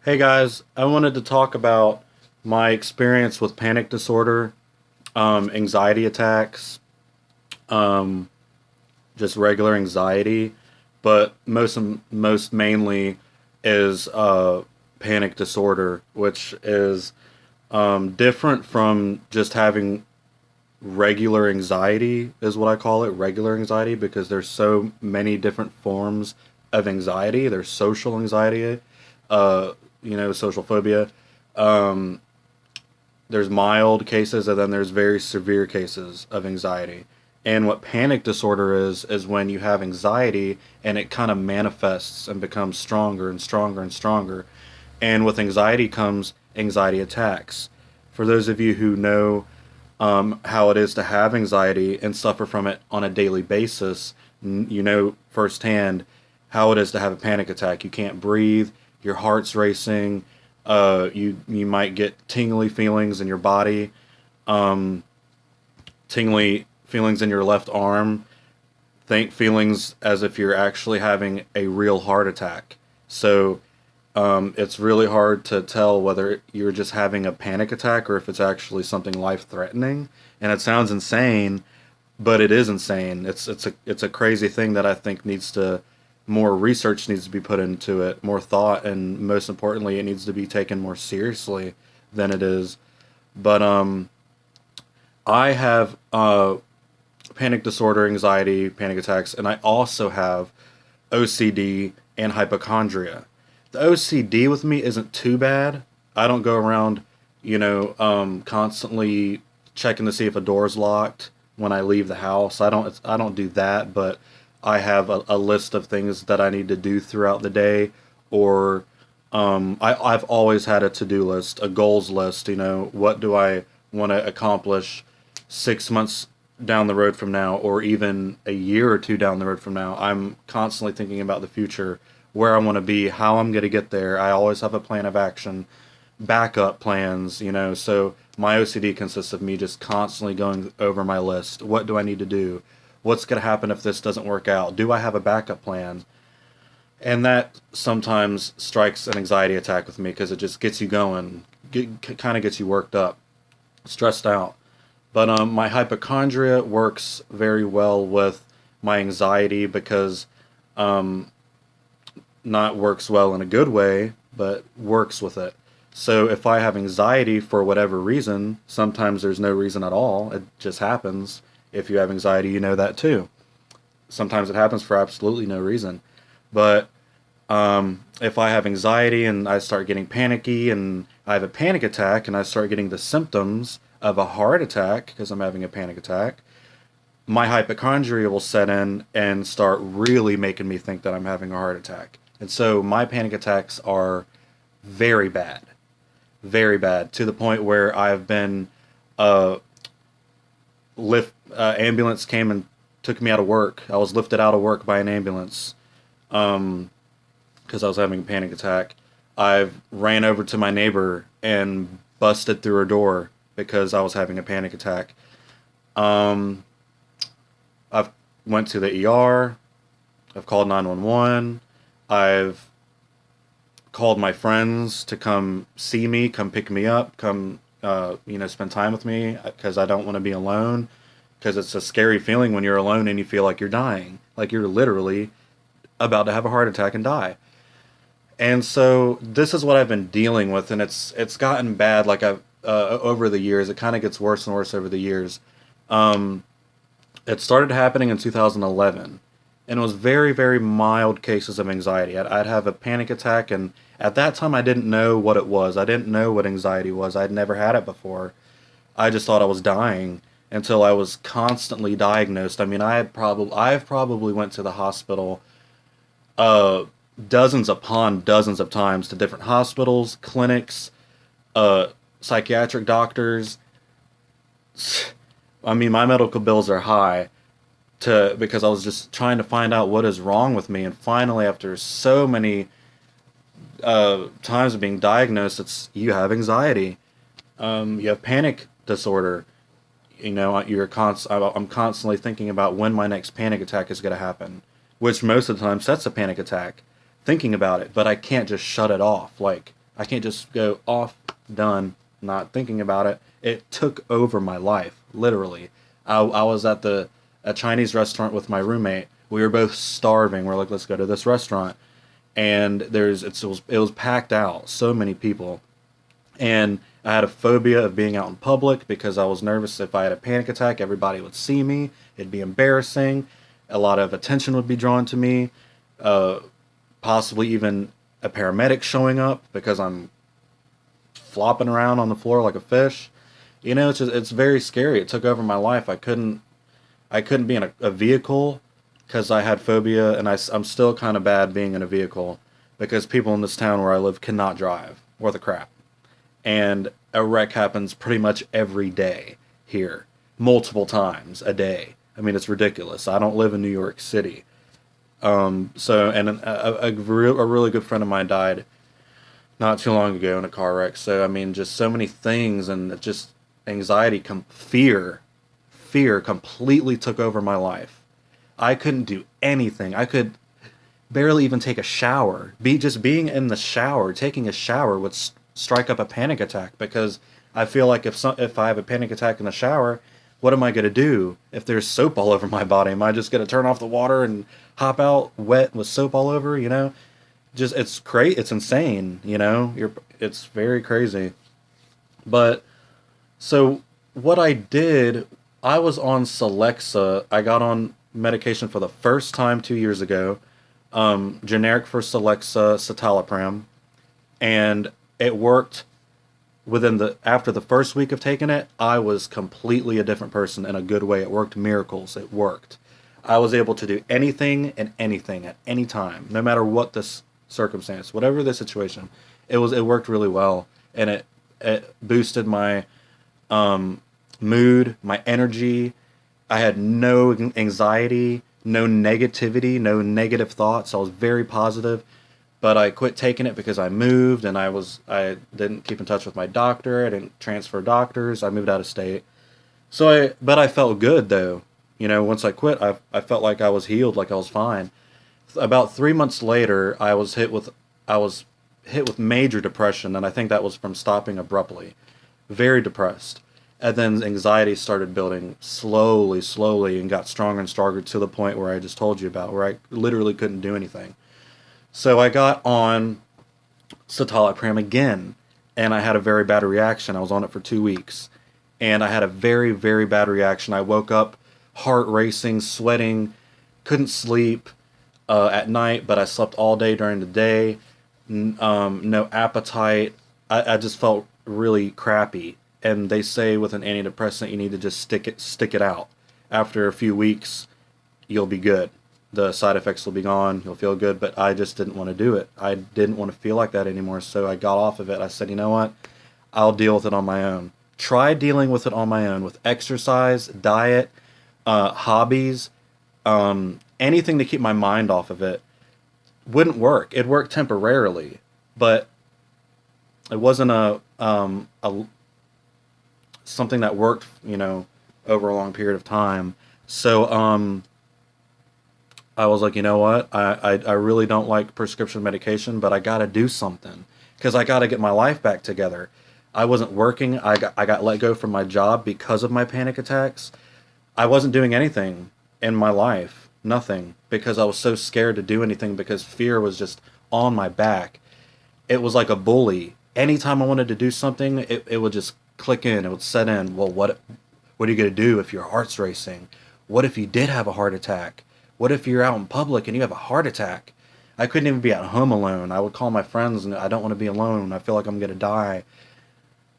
Hey guys, I wanted to talk about my experience with panic disorder, anxiety attacks, um, just regular anxiety, but most mainly is panic disorder, which is different from just having regular anxiety, is what I call it, regular anxiety, because there's so many different forms of anxiety. There's social anxiety, uh, social phobia. Um, there's mild cases, and then there's very severe cases of anxiety. And what panic disorder is when you have anxiety and it kind of manifests and becomes stronger and stronger and stronger. And with anxiety comes anxiety attacks. For those of you who know how it is to have anxiety and suffer from it on a daily basis, you know firsthand how it is to have a panic attack. You can't breathe, your heart's racing, you might get tingly feelings in your body, um, tingly feelings in your left arm, think feelings as if you're actually having a real heart attack. So it's really hard to tell whether you're just having a panic attack or if it's actually something life threatening. And it sounds insane, but it is insane. It's a crazy thing that I think needs to more research needs to be put into it, more thought, and most importantly, it needs to be taken more seriously than it is. But I have panic disorder, anxiety, panic attacks, and I also have OCD and hypochondria. The OCD with me isn't too bad. I don't go around, constantly checking to see if a door's locked when I leave the house. I don't do that, but I have a list of things that I need to do throughout the day, or I've always had a to-do list, a goals list. What do I want to accomplish 6 months down the road from now, or even a year or two down the road from now. I'm constantly thinking about the future, where I want to be, how I'm going to get there. I always have a plan of action, backup plans, So my OCD consists of me just constantly going over my list. What do I need to do? What's going to happen if this doesn't work out? Do I have a backup plan? And that sometimes strikes an anxiety attack with me because it just gets you going, kind of gets you worked up, stressed out. But my hypochondria works very well with my anxiety because um, not works well in a good way, but works with it. So if I have anxiety for whatever reason, sometimes there's no reason at all. It just happens. If you have anxiety, you know that too. Sometimes it happens for absolutely no reason. But if I have anxiety and I start getting panicky and I have a panic attack and I start getting the symptoms of a heart attack because I'm having a panic attack, my hypochondria will set in and start really making me think that I'm having a heart attack. And so my panic attacks are very bad, very bad, to the point where I've been uh, ambulance came and took me out of work. I was lifted out of work by an ambulance because I was having a panic attack. I've ran over to my neighbor and busted through her door because I was having a panic attack. Um, I've went to the ER. I've called 911. I've called my friends to come see me, come pick me up, come spend time with me because I don't want to be alone. Because it's a scary feeling when you're alone and you feel like you're dying, like you're literally about to have a heart attack and die. And so this is what I've been dealing with, and it's gotten bad. Like I've over the years, it kind of gets worse and worse over the years. Um, it started happening in 2011, and it was very, very mild cases of anxiety. I'd have a panic attack, and at that time, I didn't know what it was. I didn't know what anxiety was. I'd never had it before. I just thought I was dying until I was constantly diagnosed. I mean, I've probably went to the hospital uh, dozens upon dozens of times to different hospitals, clinics, uh, psychiatric doctors. I mean, my medical bills are high because I was just trying to find out what is wrong with me, and finally, after so many times of being diagnosed, it's you have anxiety, you have panic disorder. I'm constantly thinking about when my next panic attack is going to happen, which most of the time sets a panic attack. Thinking about it, but I can't just shut it off. Like I can't just go off, done, not thinking about it. It took over my life, literally. I was at a Chinese restaurant with my roommate. We were both starving. We're like, let's go to this restaurant. And it was packed out, so many people. And I had a phobia of being out in public because I was nervous if I had a panic attack, everybody would see me. It'd be embarrassing. A lot of attention would be drawn to me. Uh, Possibly even a paramedic showing up because I'm flopping around on the floor like a fish. It's very scary. It took over my life. I couldn't be in a vehicle because I had phobia, and I'm still kind of bad being in a vehicle because people in this town where I live cannot drive worth a crap. And a wreck happens pretty much every day here, multiple times a day. I mean, it's ridiculous. I don't live in New York City. A really good friend of mine died not too long ago in a car wreck. So, I mean, just so many things, and just anxiety, fear completely took over my life. I couldn't do anything. I could barely even take a shower. Just being in the shower, taking a shower would strike up a panic attack because I feel like if I have a panic attack in the shower, what am I going to do if there's soap all over my body? Am I just going to turn off the water and hop out wet with soap all over, Just it's insane, it's very crazy. But so what I did, I was on Celexa. I got on medication for the first time 2 years ago, generic for Celexa, citalopram, and it worked. After the first week of taking it, I was completely a different person in a good way. It worked miracles. It worked. I was able to do anything and anything at any time, no matter what this circumstance, whatever the situation. It worked really well, and it boosted my mood, my energy. I had no anxiety, no negativity, no negative thoughts. I was very positive. But I quit taking it because I moved, and I didn't keep in touch with my doctor. I didn't transfer doctors. I moved out of state. But I felt good though. Once I quit, I felt like I was healed, like I was fine. About 3 months later, I was hit with major depression, and I think that was from stopping abruptly. Very depressed. And then anxiety started building slowly, and got stronger and stronger to the point where I just told you about, where I literally couldn't do anything. So I got on citalopram again, and I had a very bad reaction. I was on it for 2 weeks, and I had a very, very bad reaction. I woke up heart racing, sweating, couldn't sleep at night, but I slept all day during the day. No appetite. I just felt really crappy. And they say with an antidepressant, you need to just stick it out. After a few weeks, you'll be good. The side effects will be gone. You'll feel good. But I just didn't want to do it. I didn't want to feel like that anymore. So I got off of it. I said, you know what? I'll deal with it on my own. Try dealing with it on my own with exercise, diet, hobbies, anything to keep my mind off of it. Wouldn't work. It worked temporarily, but it wasn't a something that worked, over a long period of time. So I was like, you know what? I really don't like prescription medication, but I got to do something because I got to get my life back together. I wasn't working. I got let go from my job because of my panic attacks. I wasn't doing anything in my life, nothing, because I was so scared to do anything because fear was just on my back. It was like a bully. Anytime I wanted to do something, it would just click in. It would set in. Well, what are you going to do if your heart's racing? What if you did have a heart attack? What if you're out in public and you have a heart attack? I couldn't even be at home alone. I would call my friends and I don't want to be alone. I feel like I'm going to die.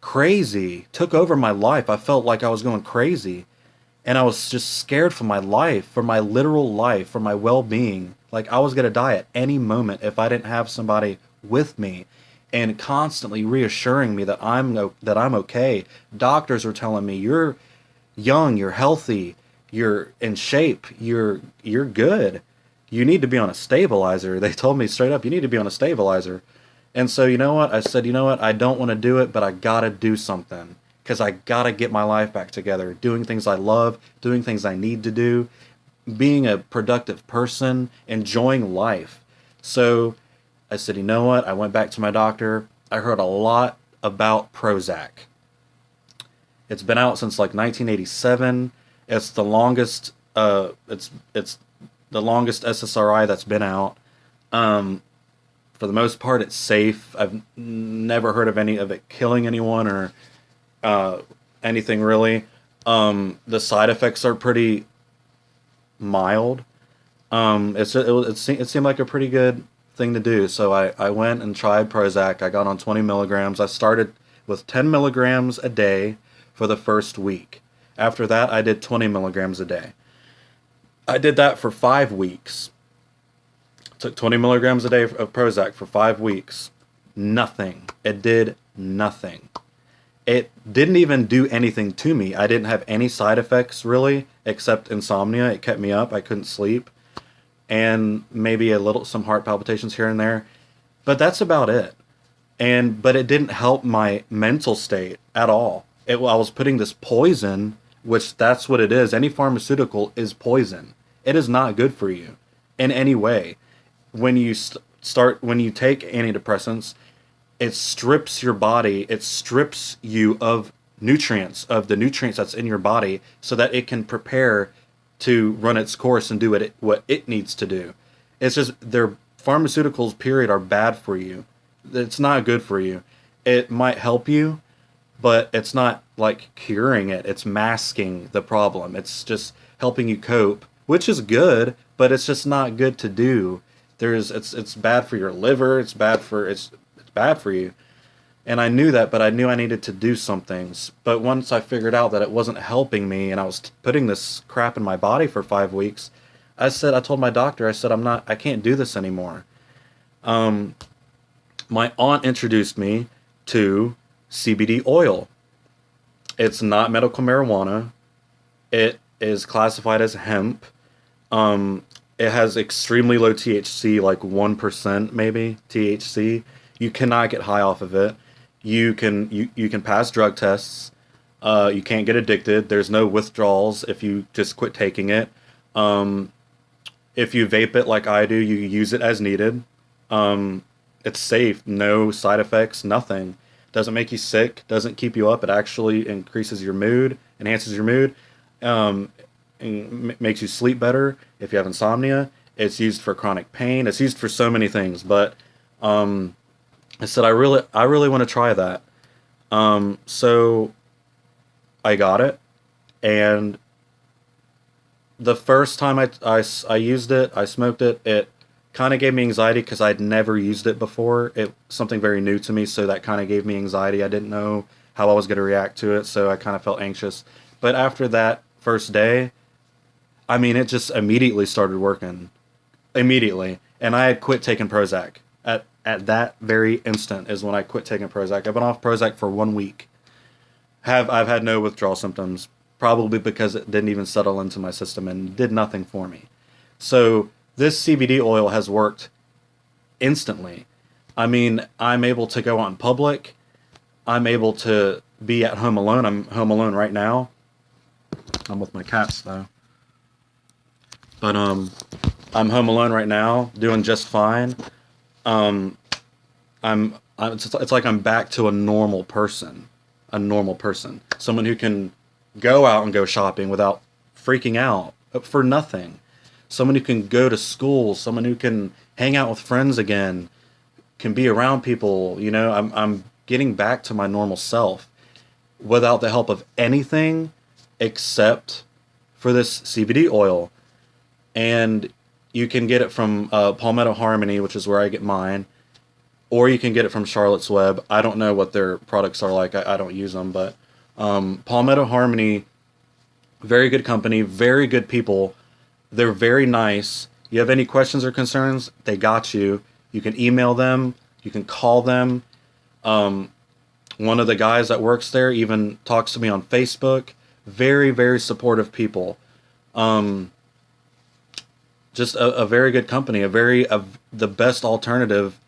Crazy. Took over my life. I felt like I was going crazy. And I was just scared for my life, for my literal life, for my well-being. Like I was going to die at any moment if I didn't have somebody with me and constantly reassuring me that I'm okay. Doctors were telling me, you're young, you're healthy, you're in shape, you're good. You need to be on a stabilizer. They told me straight up, you need to be on a stabilizer. And so, you know what? I said, you know what? I don't want to do it, but I got to do something because I got to get my life back together, doing things I love, doing things I need to do, being a productive person, enjoying life. So I said, you know what? I went back to my doctor. I heard a lot about Prozac. It's been out since like 1987. It's the longest. It's the longest SSRI that's been out. Um, for the most part, it's safe. I've never heard of any of it killing anyone or uh, anything really. The side effects are pretty mild. It seemed like a pretty good thing to do. So I went and tried Prozac. I got on 20 milligrams. I started with 10 milligrams a day for the first week. After that, I did 20 milligrams a day. I did that for 5 weeks. Took 20 milligrams a day of Prozac for 5 weeks. Nothing. It did nothing. It didn't even do anything to me. I didn't have any side effects really, except insomnia. It kept me up. I couldn't sleep. And maybe some heart palpitations here and there. But that's about it. But it didn't help my mental state at all. I was putting this poison, which that's what it is. Any pharmaceutical is poison. It is not good for you in any way. When you take antidepressants, it strips your body, it strips you of the nutrients that's in your body so that it can prepare to run its course and do what it needs to do. It's just their pharmaceuticals period are bad for you. It's not good for you. It might help you, but it's not like curing it. It's masking the problem. It's just helping you cope, which is good, but it's just not good to do. It's bad for your liver. It's bad for you. And I knew that, but I knew I needed to do some things. But once I figured out that it wasn't helping me and I was putting this crap in my body for 5 weeks, I told my doctor, I said, I can't do this anymore. My aunt introduced me to CBD oil. It's not medical marijuana. It is classified as hemp. It has extremely low THC, like 1% maybe THC. You cannot get high off of it. You can pass drug tests. You can't get addicted. There's no withdrawals if you just quit taking it. If you vape it like I do, you use it as needed. It's safe. No side effects. Nothing. Doesn't make you sick. Doesn't keep you up. It actually increases your mood, enhances your mood, and makes you sleep better if you have insomnia. It's used for chronic pain. It's used for so many things. But I said I really want to try that. So I got it, and the first time I used it, I smoked it. It kind of gave me anxiety because I'd never used it before. It something very new to me, so that kind of gave me anxiety. I didn't know how I was going to react to it, so I kind of felt anxious. But after that first day, I mean, it just immediately started working. Immediately. And I had quit taking Prozac. At that very instant is when I quit taking Prozac. I've been off Prozac for 1 week. I've had no withdrawal symptoms, probably because it didn't even settle into my system and did nothing for me. So this CBD oil has worked instantly. I mean, I'm able to go out in public. I'm able to be at home alone. I'm home alone right now. I'm with my cats though. But I'm home alone right now, doing just fine. Um, it's like I'm back to a normal person, someone who can go out and go shopping without freaking out for nothing, someone who can go to school, someone who can hang out with friends again, can be around people. I'm getting back to my normal self without the help of anything except for this CBD oil. And you can get it from Palmetto Harmony, which is where I get mine, or you can get it from Charlotte's Web. I don't know what their products are like. I don't use them, but Palmetto Harmony, very good company, very good people. They're very nice. You have any questions or concerns, they got you. You can email them. You can call them. One of the guys that works there even talks to me on Facebook. Very, very supportive people. Just a very good company, the best alternative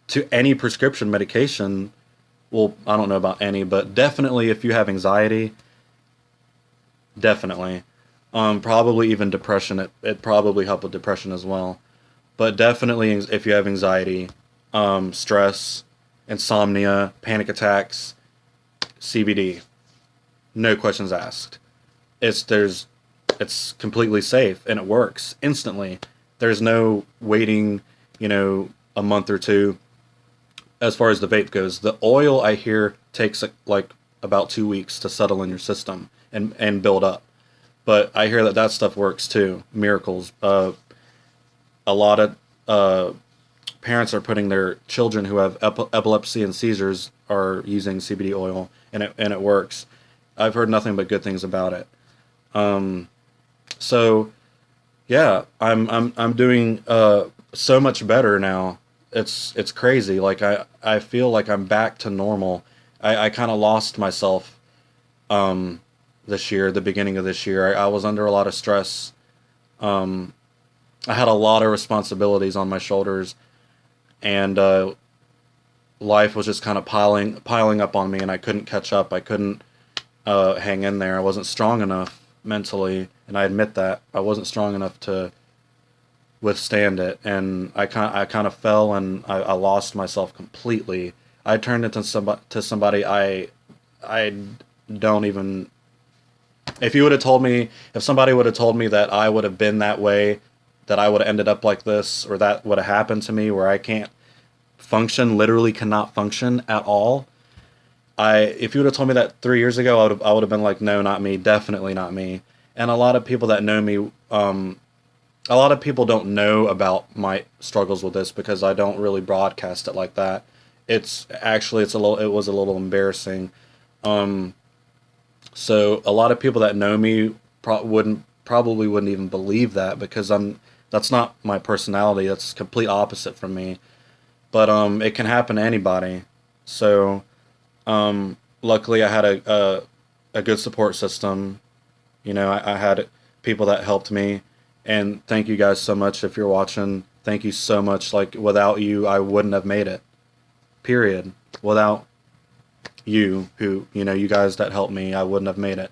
to any prescription medication. Well, I don't know about any, but definitely if you have anxiety, definitely. Probably even depression. It probably help with depression as well. But definitely if you have anxiety, stress, insomnia, panic attacks, CBD. No questions asked. It's completely safe and it works instantly. There's no waiting, a month or two. As far as the vape goes, the oil I hear takes like about 2 weeks to settle in your system and build up. But I hear that stuff works too. Miracles. A lot of parents are putting their children who have epilepsy and seizures are using CBD oil, and it works. I've heard nothing but good things about it. So yeah, I'm doing so much better now. It's crazy. Like I feel like I'm back to normal. I kind of lost myself this year, the beginning of this year. I was under a lot of stress. I had a lot of responsibilities on my shoulders, and life was just kind of piling up on me, and I couldn't catch up. I couldn't hang in there. I wasn't strong enough mentally, and I admit that I wasn't strong enough to withstand it, and I kind of fell, and I lost myself completely. I turned into somebody I don't even. If somebody would have told me that I would have been that way, that I would have ended up like this, or that would have happened to me, where I can't function, literally cannot function at all. If you would have told me that 3 years ago, I would have been like, no, not me, definitely not me. And a lot of people that know me, a lot of people don't know about my struggles with this because I don't really broadcast it like that. It was a little embarrassing. So a lot of people that know me probably wouldn't even believe that, because that's not my personality. That's complete opposite from me. But it can happen to anybody. So luckily I had a good support system. I had people that helped me, and thank you guys so much if you're watching. Thank you so much. Like, without you, I wouldn't have made it. Period. Without you, you guys that helped me, I wouldn't have made it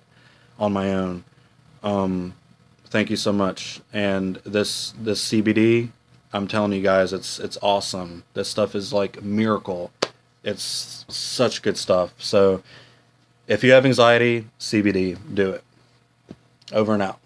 on my own. Thank you so much. And this CBD, I'm telling you guys, it's awesome. This stuff is like a miracle. It's such good stuff. So if you have anxiety, CBD, do it. Over and out.